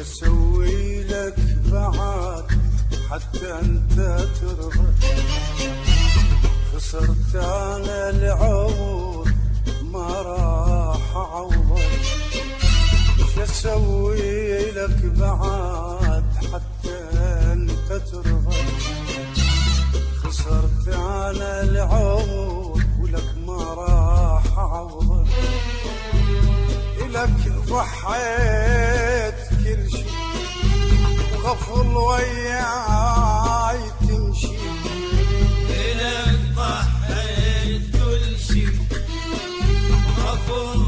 اسوي لك بعد حتى انت ترضى؟ خسرت انا العمر ما راح اعوضك. شو اسوي لك بعد حتى انت ترضى؟ خسرت انا العمر ولك ما راح اعوضك. لك ضحيت كل شي وغفل وياي تمشي. لك ضحيت كل شي وغفل